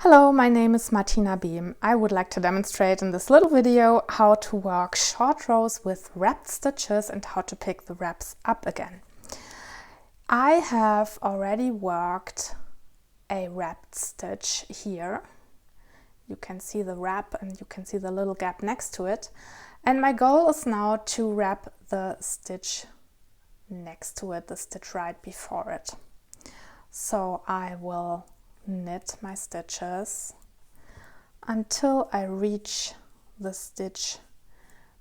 Hello, my name is Martina Behm. I would like to demonstrate in this little video how to work short rows with wrapped stitches and how to pick the wraps up again. I have already worked a wrapped stitch here. You can see the wrap and you can see the little gap next to it. And my goal is now to wrap the stitch next to it, the stitch right before it. So I will knit my stitches until I reach the stitch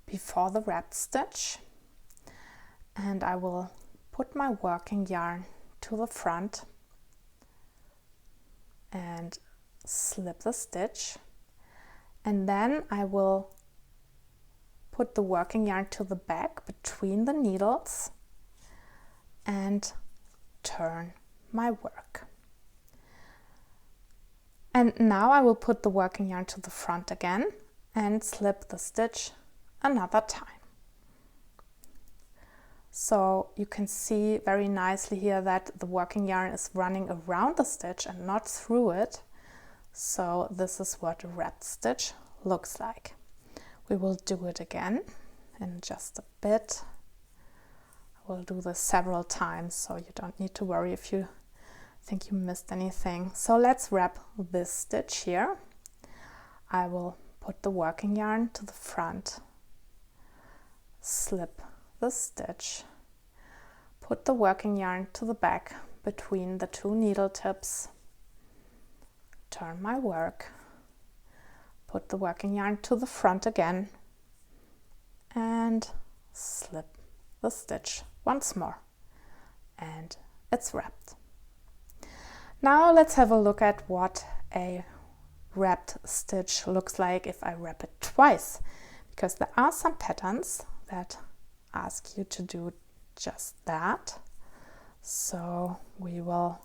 before the wrapped stitch, and I will put my working yarn to the front and slip the stitch, and then I will put the working yarn to the back between the needles and turn my work. And now I will put the working yarn to the front again and slip the stitch another time. So you can see very nicely here that the working yarn is running around the stitch and not through it. So this is what a wrapped stitch looks like. We will do it again in just a bit. I will do this several times, so you don't need to worry if you think you missed anything. So let's wrap this stitch here. I will put the working yarn to the front, slip the stitch, put the working yarn to the back between the two needle tips, turn my work, put the working yarn to the front again, and slip the stitch once more, and it's wrapped. Now let's have a look at what a wrapped stitch looks like if I wrap it twice, because there are some patterns that ask you to do just that. So we will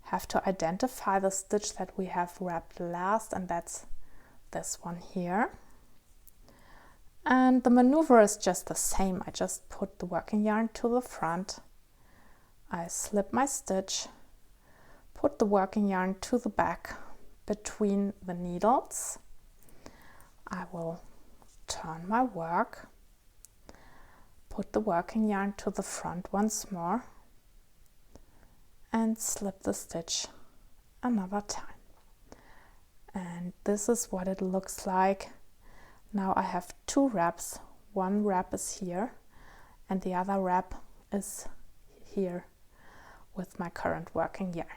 have to identify the stitch that we have wrapped last, and that's this one here. And the maneuver is just the same. I just put the working yarn to the front, I slip my stitch, put the working yarn to the back between the needles. I will turn my work, put the working yarn to the front once more, and slip the stitch another time. And this is what it looks like. Now I have two wraps. One wrap is here and the other wrap is here with my current working yarn.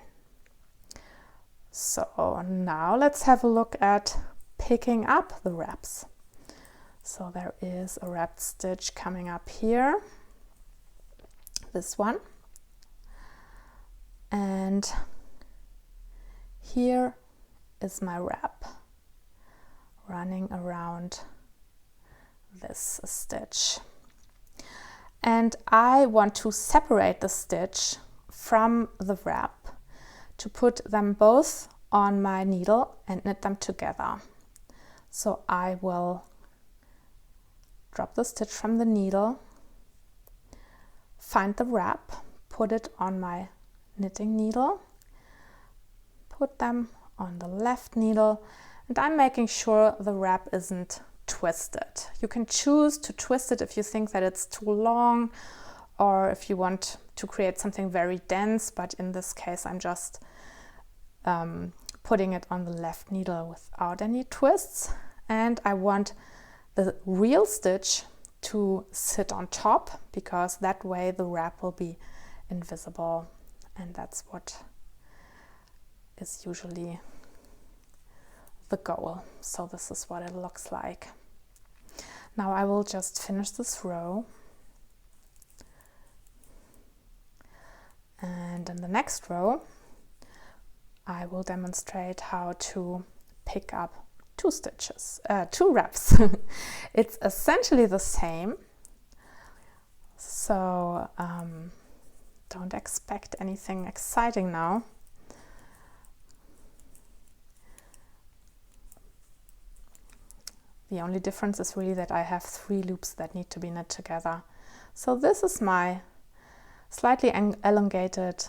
So now let's have a look at picking up the wraps. So there is a wrapped stitch coming up here, this one, and here is my wrap running around this stitch. And I want to separate the stitch from the wrap to put them both on my needle and knit them together. So I will drop the stitch from the needle, find the wrap, put it on my knitting needle, put them on the left needle, and I'm making sure the wrap isn't twisted. You can choose to twist it if you think that it's too long or if you want to create something very dense, but in this case I'm just putting it on the left needle without any twists, and I want the real stitch to sit on top because that way the wrap will be invisible, and that's what is usually the goal. So this is what it looks like. Now I will just finish this row, and in the next row I will demonstrate how to pick up two wraps. It's essentially the same, so don't expect anything exciting now. The only difference is really that I have 3 loops that need to be knit together. So this is my slightly elongated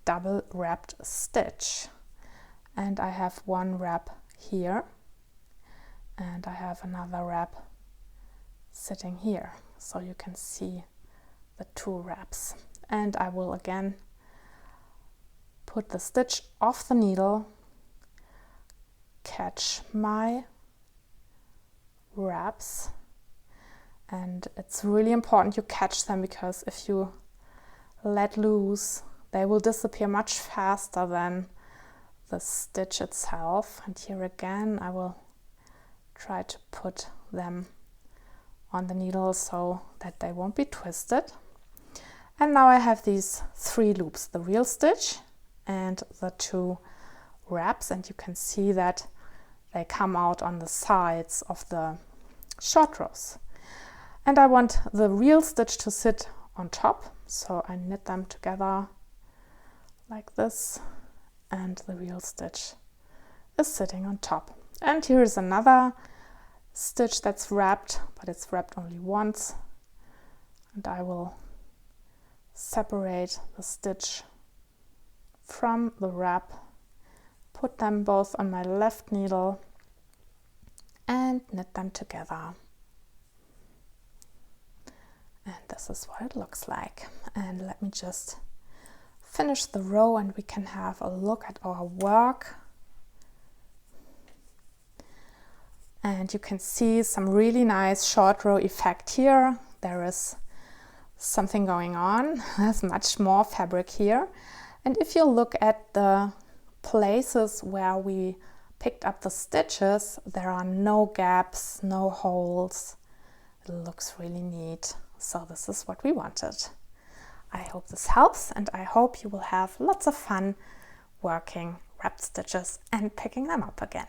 double wrapped stitch, and I have one wrap here, and I have another wrap sitting here, so you can see the two wraps. And I will again put the stitch off the needle, catch my wraps, and it's really important you catch them, because if you let loose, they will disappear much faster than the stitch itself. And here again I will try to put them on the needle so that they won't be twisted. And now I have these 3 loops, the real stitch and the 2 wraps, and you can see that they come out on the sides of the short rows. And I want the real stitch to sit on top, so I knit them together like this, and the real stitch is sitting on top. And here is another stitch that's wrapped, but it's wrapped only once, and I will separate the stitch from the wrap, put them both on my left needle and knit them together. And this is what it looks like. And let me just finish the row and we can have a look at our work. And you can see some really nice short row effect here. There is something going on. There's much more fabric here. And if you look at the places where we picked up the stitches, there are no gaps, no holes. It looks really neat. So this is what we wanted. I hope this helps, and I hope you will have lots of fun working wrapped stitches and picking them up again.